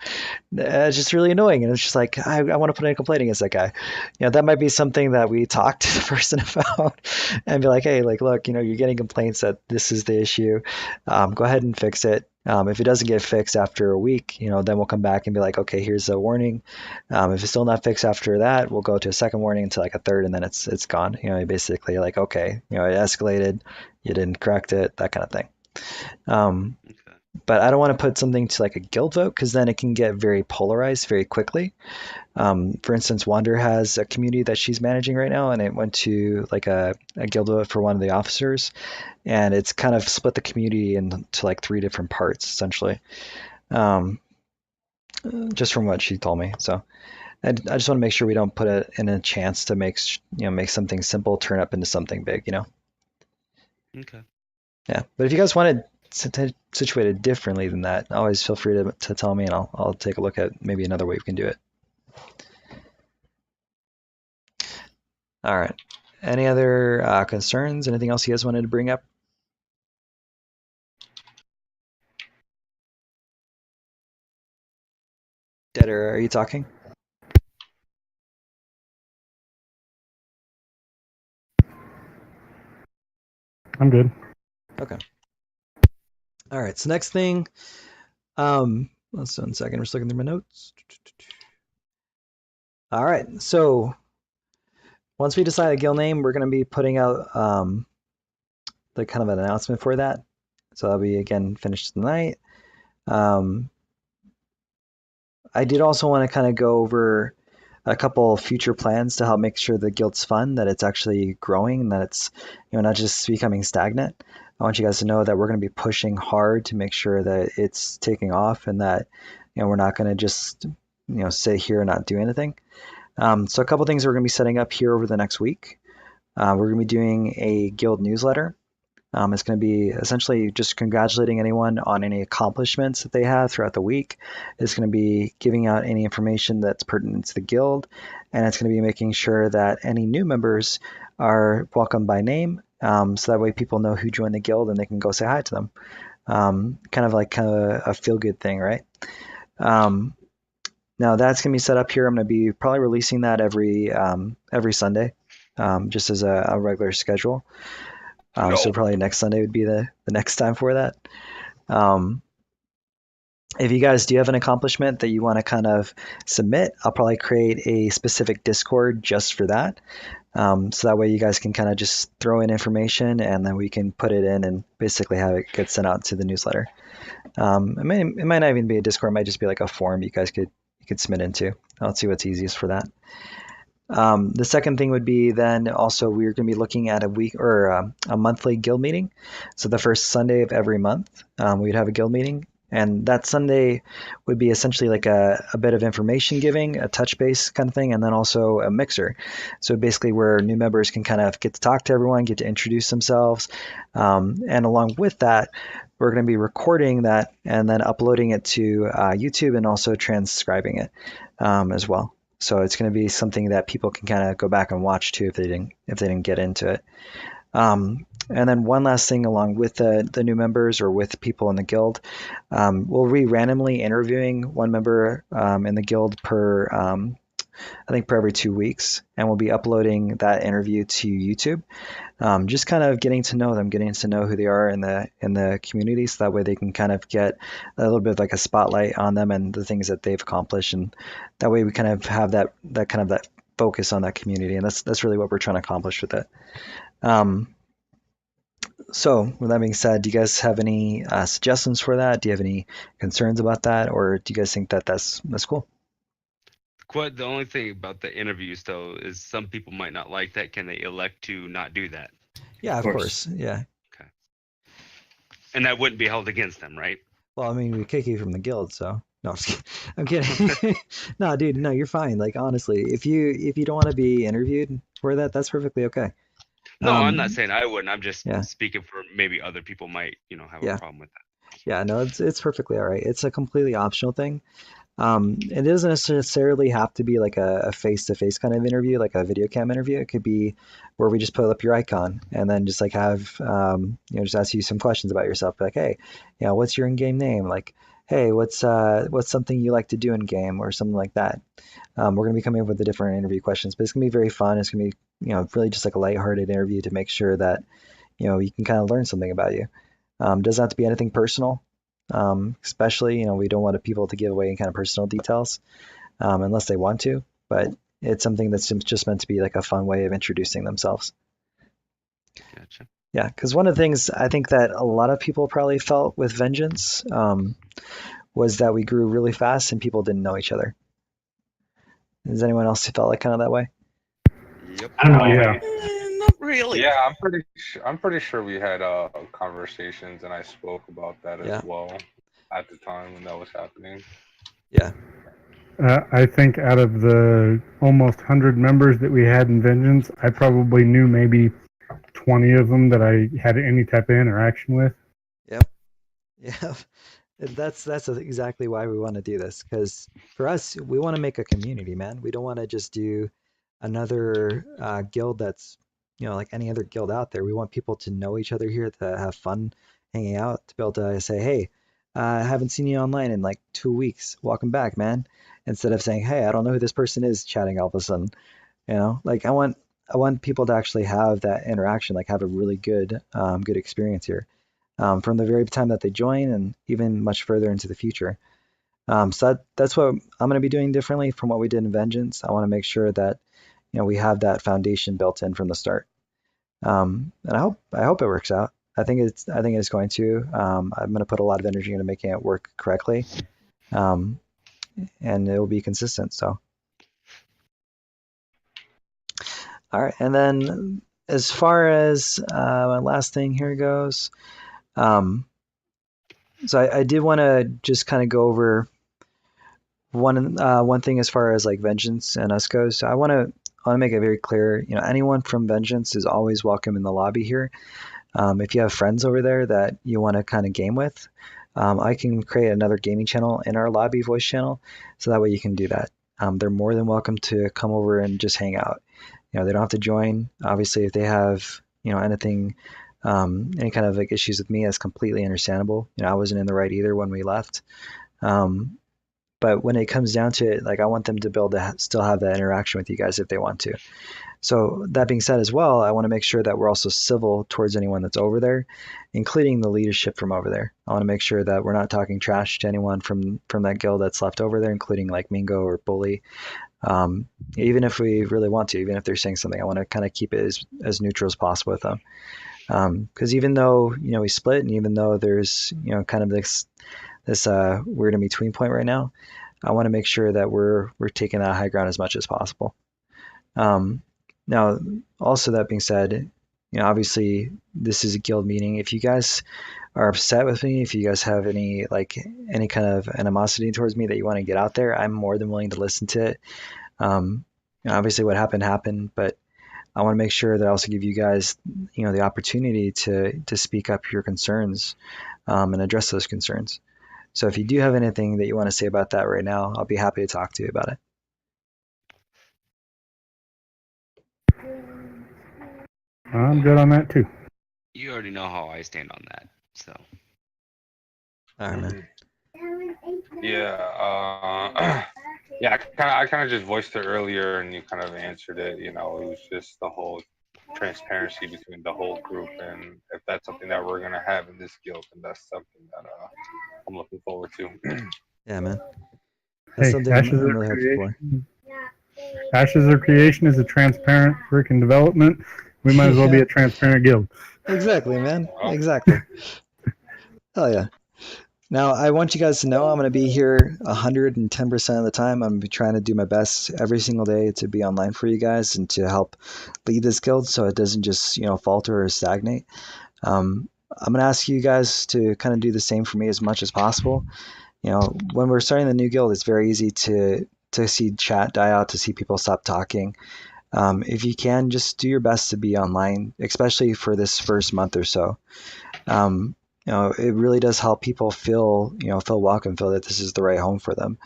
It's just really annoying, and it's just like I want to put in a complaint against that guy. That might be something that we talk to the person about and be like, hey, like, look, you're getting complaints that this is the issue. Go ahead and fix it. If it doesn't get fixed after a week, then we'll come back and be like, okay, here's a warning. If it's still not fixed after that, we'll go to a second warning until like a third, and then it's gone. Basically like, okay, it escalated, you didn't correct it, that kind of thing. But I don't want to put something to like a guild vote, because then it can get very polarized very quickly. For instance, Wander has a community that she's managing right now, and it went to like a guild vote for one of the officers, and it's kind of split the community into like 3 different parts essentially, just from what she told me. So I just want to make sure we don't put it in a chance to make something simple turn up into something big. Okay. Yeah, but if you guys wanted situated differently than that, always feel free to tell me, and I'll take a look at maybe another way we can do it. All right. Any other concerns? Anything else you guys wanted to bring up? Deader, are you talking? I'm good. Okay. All right. So next thing, let's 1 second. We're just looking through my notes. All right. So once we decide a guild name, we're going to be putting out the kind of an announcement for that. So that'll be again finished tonight. I did also want to kind of go over a couple future plans to help make sure the guild's fun, that it's actually growing, and that it's not just becoming stagnant. I want you guys to know that we're going to be pushing hard to make sure that it's taking off, and that we're not going to just sit here and not do anything. So a couple things we're going to be setting up here over the next week. We're going to be doing a guild newsletter. It's going to be essentially just congratulating anyone on any accomplishments that they have throughout the week. It's going to be giving out any information that's pertinent to the guild, and it's going to be making sure that any new members are welcomed by name, so that way people know who joined the guild and they can go say hi to them. Kind of a feel-good thing, right? Now that's going to be set up here. I'm going to be probably releasing that every Sunday, just as a regular schedule. So probably next Sunday would be the next time for that. If you guys do have an accomplishment that you want to kind of submit, I'll probably create a specific Discord just for that. So that way you guys can kind of just throw in information, and then we can put it in and basically have it get sent out to the newsletter. It might not even be a Discord. It might just be like a form you guys could submit into. I'll see what's easiest for that. The second thing would be then also we're going to be looking at a week or a monthly guild meeting. So the first Sunday of every month, we'd have a guild meeting, and that Sunday would be essentially like a bit of information giving, a touch base kind of thing, and then also a mixer. So basically where new members can kind of get to talk to everyone, get to introduce themselves, and along with that, we're going to be recording that and then uploading it to YouTube, and also transcribing it as well. So it's going to be something that people can kind of go back and watch too if they didn't get into it. And then one last thing along with the new members or with people in the guild, we'll be randomly interviewing one member in the guild per every 2 weeks, and we'll be uploading that interview to YouTube. Just kind of getting to know them, getting to know who they are in the community, so that way they can kind of get a little bit of like a spotlight on them and the things that they've accomplished, and that way we kind of have that focus on that community, and that's really what we're trying to accomplish with it. So with that being said, do you guys have any suggestions for that? Do you have any concerns about that, or do you guys think that that's cool? The only thing about the interviews, though, is some people might not like that. Can they elect to not do that? Yeah, of course. Yeah. Okay. And that wouldn't be held against them, right? Well, I mean, we kick you from the guild, so no, I'm kidding. No, dude, no, you're fine. Like honestly, if you don't want to be interviewed for that, that's perfectly okay. No, I'm not saying I wouldn't. I'm just speaking for maybe other people might, have a problem with that. Yeah, no, it's perfectly all right. It's a completely optional thing. It doesn't necessarily have to be like a face-to-face kind of interview, like a video cam interview. It could be where we just put up your icon and then just like have, just ask you some questions about yourself. Like, hey, what's your in-game name? Like, hey, what's something you like to do in game, or something like that. We're going to be coming up with the different interview questions, but it's going to be very fun. It's going to be, really just like a lighthearted interview to make sure that, you can kind of learn something about you. Doesn't have to be anything personal. Especially, we don't want people to give away any kind of personal details unless they want to, but it's something that's just meant to be like a fun way of introducing themselves. Gotcha. Yeah, because one of the things I think that a lot of people probably felt with Vengeance was that we grew really fast and people didn't know each other. Does anyone else felt like kind of that way? Yep. I don't know. Yeah. Not really. Yeah, I'm pretty sure we had conversations, and I spoke about that Yeah. as well at the time when that was happening. Yeah. I think out of the almost 100 members that we had in Vengeance, I probably knew maybe 20 of them that I had any type of interaction with. Yep. Yeah. That's exactly why we want to do this, because for us, we want to make a community, man. We don't want to just do another guild that's, like any other guild out there. We want people to know each other here, to have fun hanging out, to be able to say, hey, I haven't seen you online in like 2 weeks. Welcome back, man. Instead of saying, hey, I don't know who this person is, chatting all of a sudden. Like I want people to actually have that interaction, like have a really good experience here. From the very time that they join and even much further into the future. So that's what I'm going to be doing differently from what we did in Vengeance. I want to make sure that we have that foundation built in from the start, and I hope it works out. I think it's going to. I'm going to put a lot of energy into making it work correctly, and it will be consistent. So, all right, and then as far as my last thing here goes. So I did want to just kind of go over one thing as far as like Vengeance and us goes. So I want to make it very clear. Anyone from Vengeance is always welcome in the lobby here. If you have friends over there that you want to kind of game with, I can create another gaming channel in our lobby voice channel, so that way you can do that. They're more than welcome to come over and just hang out. They don't have to join. Obviously, if they have anything. Any kind of like issues with me, that's completely understandable. I wasn't in the right either when we left. But when it comes down to it, like I want them to be able to still have that interaction with you guys if they want to. So that being said as well, I want to make sure that we're also civil towards anyone that's over there, including the leadership from over there. I want to make sure that we're not talking trash to anyone from that guild that's left over there, including like Mingo or Bully. Even if we really want to, even if they're saying something, I want to kind of keep it as neutral as possible with them. Because even though we split, and even though there's kind of this weird in between point right now, I want to make sure that we're taking that high ground as much as possible. Now, also that being said, obviously this is a guild meeting. If you guys are upset with me, if you guys have any kind of animosity towards me that you want to get out there, I'm more than willing to listen to it. Obviously what happened, but I want to make sure that I also give you guys, the opportunity to speak up your concerns and address those concerns. So if you do have anything that you want to say about that right now, I'll be happy to talk to you about it. I'm good on that too. You already know how I stand on that. So. All right, man. Yeah. Yeah, I kind of just voiced it earlier, and you kind of answered it. It was just the whole transparency between the whole group, and if that's something that we're gonna have in this guild, then that's something that I'm looking forward to. Yeah, man. That's something I'm really hoping for. Ashes of Creation is a transparent freaking development. We might as well be a transparent guild. Exactly, man. Exactly. Hell yeah. Now, I want you guys to know I'm going to be here 110% of the time. I'm going to be trying to do my best every single day to be online for you guys and to help lead this guild so it doesn't just, falter or stagnate. I'm going to ask you guys to kind of do the same for me as much as possible. When we're starting the new guild, it's very easy to see chat die out, to see people stop talking. If you can, just do your best to be online, especially for this first month or so. It really does help people feel welcome, feel that this is the right home for them.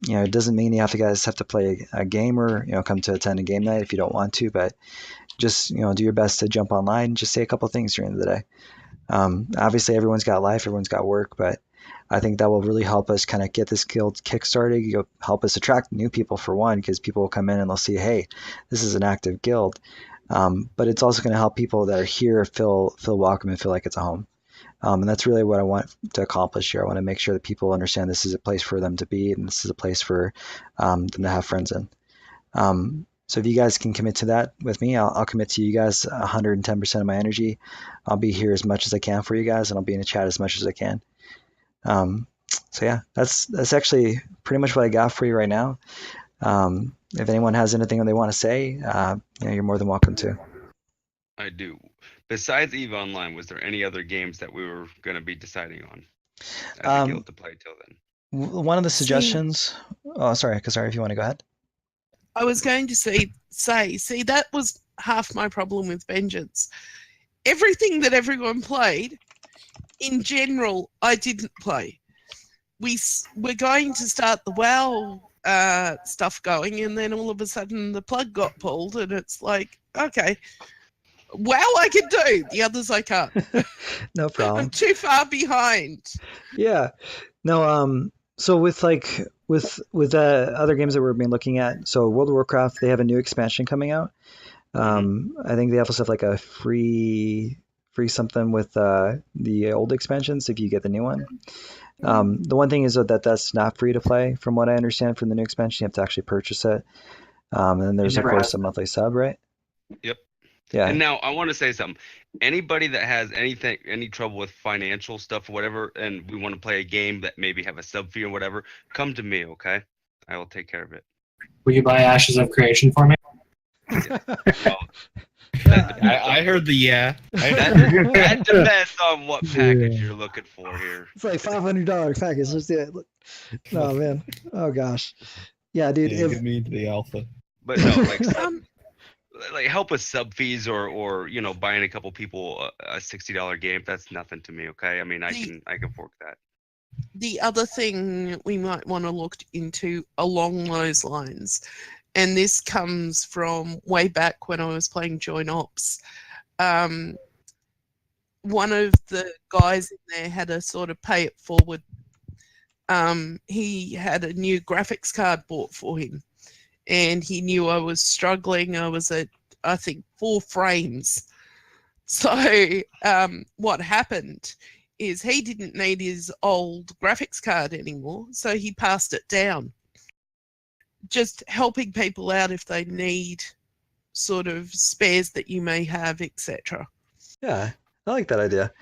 It doesn't mean you guys have to play a game or, come to attend a game night if you don't want to, but just, do your best to jump online and just say a couple things during the day. Obviously everyone's got life, everyone's got work, but I think that will really help us kind of get this guild kickstarted. You'll help us attract new people for one, because people will come in and they'll see, hey, this is an active guild. But it's also going to help people that are here feel welcome and feel like it's a home. And that's really what I want to accomplish here. I want to make sure that people understand this is a place for them to be, and this is a place for them to have friends in. So if you guys can commit to that with me, I'll commit to you guys 110% of my energy. I'll be here as much as I can for you guys, and I'll be in the chat as much as I can. So yeah, that's actually pretty much what I got for you right now. If anyone has anything they want to say, you're more than welcome to. I do. Besides EVE Online, was there any other games that we were going to be deciding on as a guild to play till then? One of the suggestions. Oh, sorry, Kasari, if you want to go ahead. I was going to say, that was half my problem with Vengeance. Everything that everyone played, in general, I didn't play. We're going to start the WoW stuff going, and then all of a sudden the plug got pulled, and it's like, okay, WoW I can do, the others I can't. No problem. I'm too far behind. Yeah. No. So with the other games that we've been looking at, so World of Warcraft, they have a new expansion coming out. I think they also have like a free something with the old expansions if you get the new one. The one thing is that's not free to play, from what I understand from the new expansion. You have to actually purchase it. And then there's of course a monthly sub, right? Yep. Yeah. And now I want to say something. Anybody that has any trouble with financial stuff or whatever, and we want to play a game that maybe have a sub fee or whatever, come to me, okay? I will take care of it. Will you buy Ashes of Creation for me? Well, I heard the yeah. that depends on what package you're looking for here. It's like $500 package. Let's do it. Oh man. Oh gosh. Yeah, dude. Yeah, give me the alpha. But no, like help with sub fees or buying a couple people a $60 game, that's nothing to me, okay? I mean, I can fork that. The other thing we might want to look into along those lines, and this comes from way back when I was playing Joint Ops. One of the guys in there had a sort of pay it forward. He had a new graphics card bought for him, and he knew I was struggling. I was at, I think, 4 frames. So what happened is he didn't need his old graphics card anymore, so he passed it down. Just helping people out if they need sort of spares that you may have, etc. Yeah, I like that idea.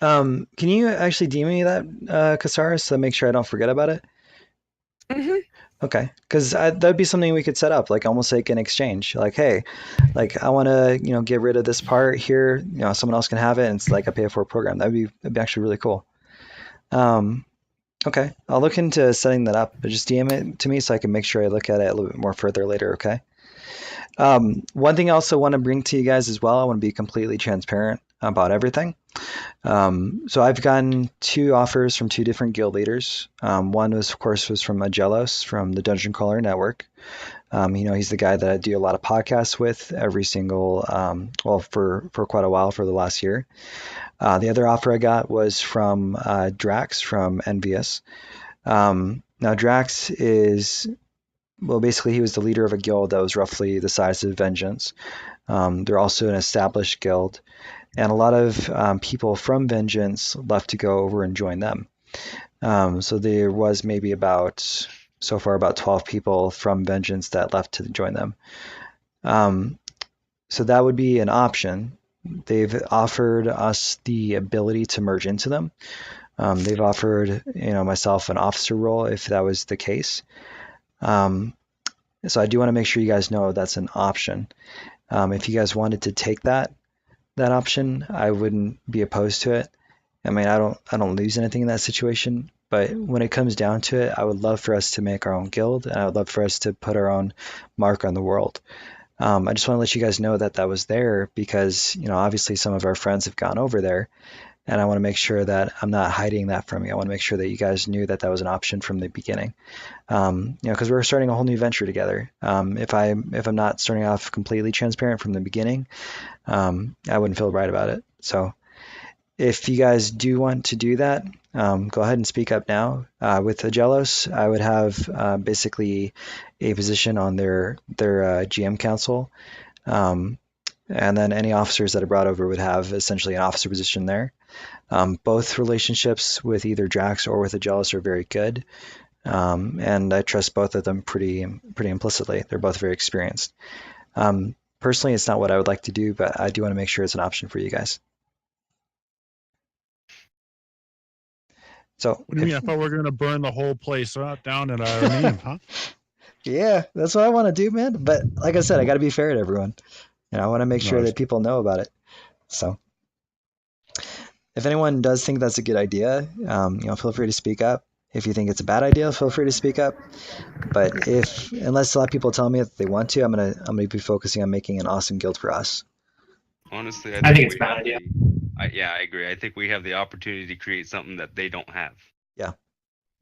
Can you actually DM me that, Kasara, so make sure I don't forget about it? Mm-hmm. Okay, because that'd be something we could set up, like almost like an exchange. Like, hey, like I want to, get rid of this part here. Someone else can have it, and it's like a pay-for program. That'd be actually really cool. Okay, I'll look into setting that up, but just DM it to me so I can make sure I look at it a little bit more further later. Okay. One thing I also want to bring to you guys as well, I want to be completely transparent about everything. So I've gotten 2 offers from 2 different guild leaders. One was, of course, from Agelos from the Dungeon Crawler Network. He's the guy that I do a lot of podcasts with every single, for quite a while, for the last year. The other offer I got was from Drax from Envious. Now Drax is, basically he was the leader of a guild that was roughly the size of Vengeance. They're also an established guild, and a lot of people from Vengeance left to go over and join them. So there was maybe so far about 12 people from Vengeance that left to join them. So that would be an option. They've offered us the ability to merge into them. They've offered, myself an officer role if that was the case. So I do want to make sure you guys know that's an option. If you guys wanted to take that option, I wouldn't be opposed to it. I mean, I don't lose anything in that situation, but when it comes down to it, I would love for us to make our own guild, and I would love for us to put our own mark on the world. I just want to let you guys know that was there because, obviously some of our friends have gone over there, and I want to make sure that I'm not hiding that from you. I want to make sure that you guys knew that was an option from the beginning. Because we're starting a whole new venture together. If I'm not starting off completely transparent from the beginning, I wouldn't feel right about it. So if you guys do want to do that, go ahead and speak up now. With Agelos, I would have basically a position on their GM council. And then any officers that are brought over would have essentially an officer position there. Both relationships with either Jax or with the Jealous are very good, and I trust both of them pretty implicitly. They're both very experienced. Personally, it's not what I would like to do, but I do want to make sure it's an option for you guys. So, what do you mean? I thought we were going to burn the whole place down at our name, huh? Yeah, that's what I want to do, man. But like I said, I got to be fair to everyone. I want to make sure that people know about it. So, if anyone does think that's a good idea, feel free to speak up. If you think it's a bad idea, feel free to speak up. But unless a lot of people tell me that they want to, I'm gonna be focusing on making an awesome guild for us. Honestly, I think it's a bad idea. Yeah, I agree. I think we have the opportunity to create something that they don't have. Yeah,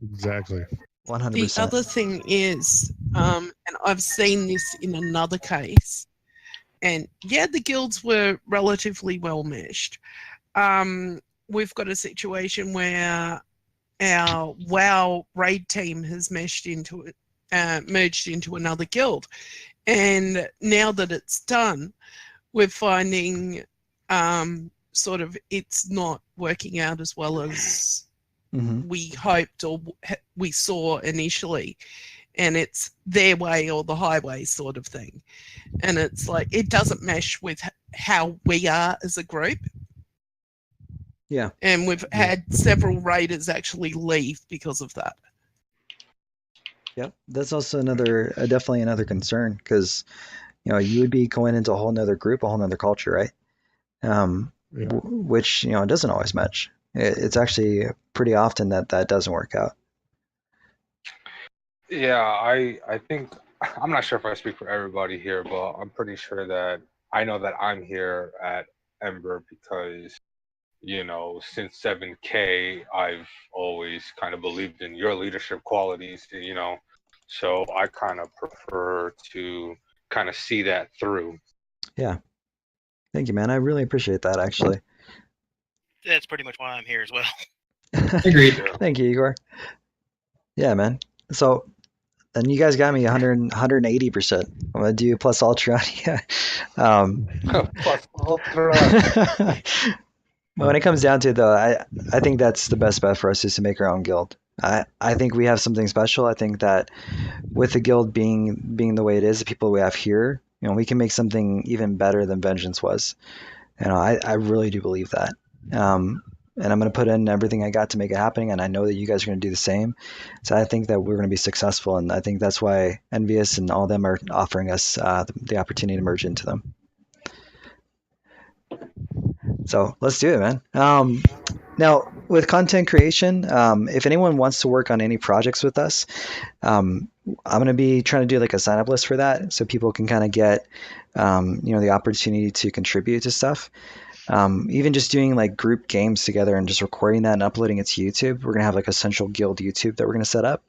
exactly. 100%. The other thing is, and I've seen this in another case, and yeah, the guilds were relatively well meshed. We've got a situation where our WoW raid team has merged into another guild, and now that it's done, we're finding sort of it's not working out as well as we hoped or we saw initially, and it's their way or the highway sort of thing, and it's like it doesn't mesh with how we are as a group. Yeah, and we've had several raiders actually leave because of that. Yep, that's also definitely another concern, because you would be going into a whole nother group, a whole nother culture, right? Which doesn't always match. It's actually pretty often that doesn't work out. Yeah, I think, I'm not sure if I speak for everybody here, but I'm pretty sure that I know that I'm here at Ember because, since 7K, I've always kind of believed in your leadership qualities, so I kind of prefer to kind of see that through. Yeah. Thank you, man. I really appreciate that, actually. That's pretty much why I'm here as well. Agreed. Thank you, Igor. Yeah, man. So, and you guys got me 180%. I'm going to do plus Ultron. Plus Ultron. When it comes down to it, though, I think that's the best bet for us, is to make our own guild. I think we have something special. I think that with the guild being the way it is, the people we have here, we can make something even better than Vengeance was. I really do believe that. And I'm going to put in everything I got to make it happen, and I know that you guys are going to do the same. So I think that we're going to be successful, and I think that's why Envious and all of them are offering us the opportunity to merge into them. So let's do it, man. Now, with content creation, if anyone wants to work on any projects with us, I'm going to be trying to do like a sign-up list for that, so people can kind of get, the opportunity to contribute to stuff. Even just doing like group games together and just recording that and uploading it to YouTube. We're going to have like a central guild YouTube that we're going to set up.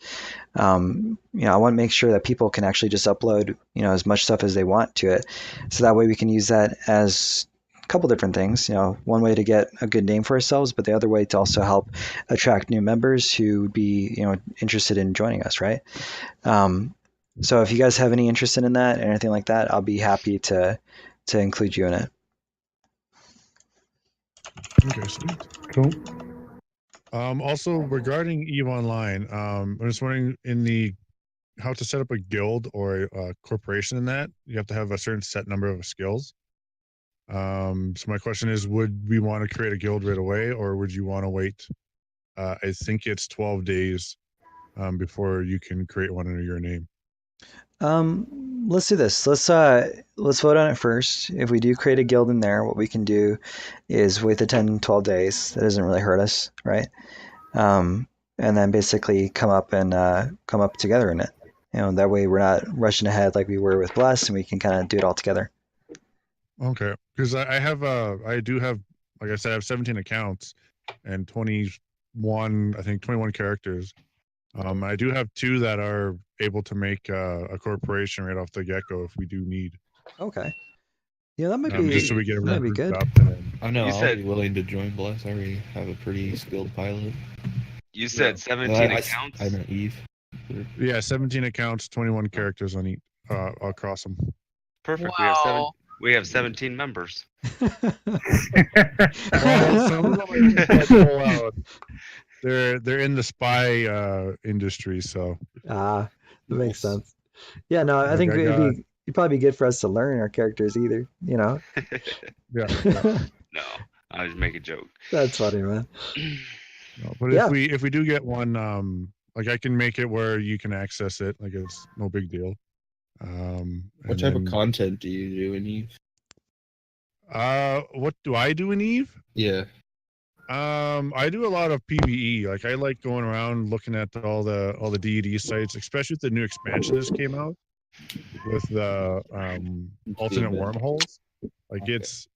I want to make sure that people can actually just upload, as much stuff as they want to it. So that way we can use that as a couple different things. One way to get a good name for ourselves, but the other way to also help attract new members who would be, interested in joining us, right? So if you guys have any interest in that or anything like that, I'll be happy to include you in it. Okay, sweet. Cool. Also, regarding EVE Online, I'm just wondering how to set up a guild or a corporation in that. You have to have a certain set number of skills. So my question is, would we want to create a guild right away, or would you want to wait? I think it's 12 days before you can create one under your name. Let's do this. Let's vote on it first. If we do create a guild in there, what we can do is wait the 10, 12 days. That doesn't really hurt us, right? And then basically come up together in it. That way we're not rushing ahead like we were with Bless, and we can kind of do it all together. Okay, because I do have, like I said, I have 17 accounts and 21 characters. I do have 2 that are able to make a corporation right off the get-go if we do need. Okay. Yeah, that might be just so we get that'd be good. up and then, I know. You I'll said- be willing to join Bless. I already have a pretty skilled pilot. You said 17 accounts? I'm an Eve. yeah, 17 accounts, 21 characters on each across them. Perfect. Wow. We have 17 members. Well, some of them are just full out. They're in the spy industry, so That makes sense. Yeah, no, I Like, think I it'd probably be good for us to learn our characters either, you know? yeah. No, I was making a joke. That's funny, man. No, but Yeah. if we do get one, like I can make it where you can access it, like it's no big deal. What and type of then- content do you do in Eve? What do I do in Eve? Yeah. I do a lot of PvE. Like I like going around looking at all the D&D sites, especially with the new expansion that came out with the alternate Yeah. wormholes. Like it's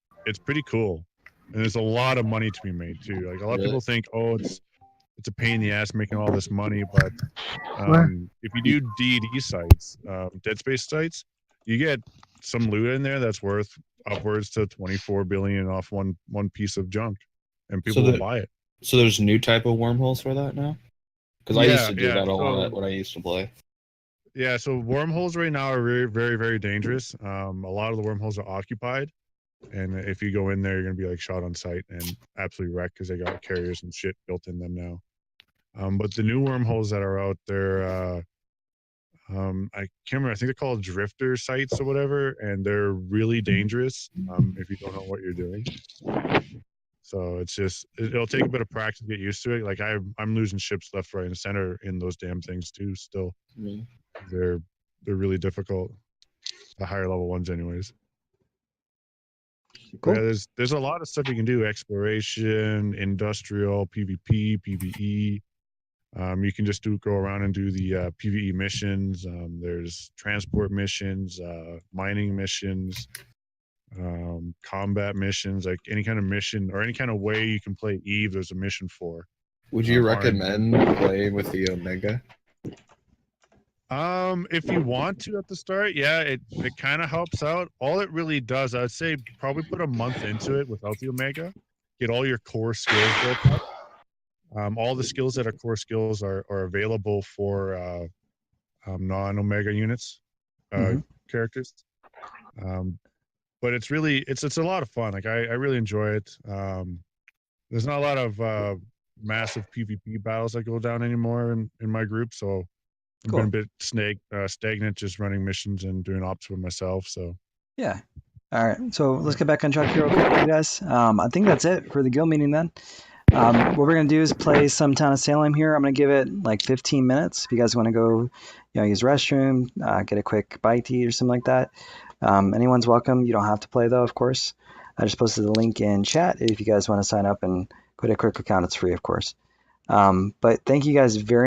pretty cool, and there's a lot of money to be made too. Like a lot of Really? people think, oh, it's a pain in the ass making all this money, but if you do D&D sites, Dead Space sites, you get some loot in there that's worth upwards to 24 billion off one piece of junk, and people will buy it. So there's new type of wormholes for that now? Because I used to do Yeah, that a lot so- when I used to play. Yeah, so wormholes right now are very, very, very dangerous. A lot of the wormholes are occupied, and if you go in there, you're gonna be like shot on sight and absolutely wrecked because they got carriers and shit built in them now. But the new wormholes that are out there, I can't remember. I think they're called drifter sites or whatever, and they're really dangerous if you don't know what you're doing. So it's just it'll take a bit of practice to get used to it. Like I'm losing ships left, right, and center in those damn things too. Still, Yeah. they're really difficult. The higher level ones, anyways. Cool. Yeah, there's a lot of stuff you can do: exploration, industrial, PvP, PvE. You can just go around and do the PvE missions. There's transport missions, mining missions, combat missions, like any kind of mission or any kind of way you can play Eve. There's a mission for. Would you RNG. recommend playing with the Omega? If you want to at the start, yeah, it kind of helps out. All it really does, I'd say, probably put a month into it without the Omega. Get all your core skills built up. All the skills that are core skills are available for non-Omega units characters. But it's really it's a lot of fun. Like I really enjoy it. There's not a lot of massive PvP battles that go down anymore in my group, so I've been a bit stagnant, just running missions and doing ops with myself. So Yeah. All right. So let's get back on track here real quick, you guys. I think that's it for the guild meeting then. What we're going to do is play some Town of Salem here. I'm going to give it like 15 minutes. If you guys want to go, use the restroom, get a quick bite to eat or something like that. Anyone's welcome. You don't have to play though, of course. I just posted the link in chat if you guys want to sign up and go to a quick account. It's free, of course. But thank you guys very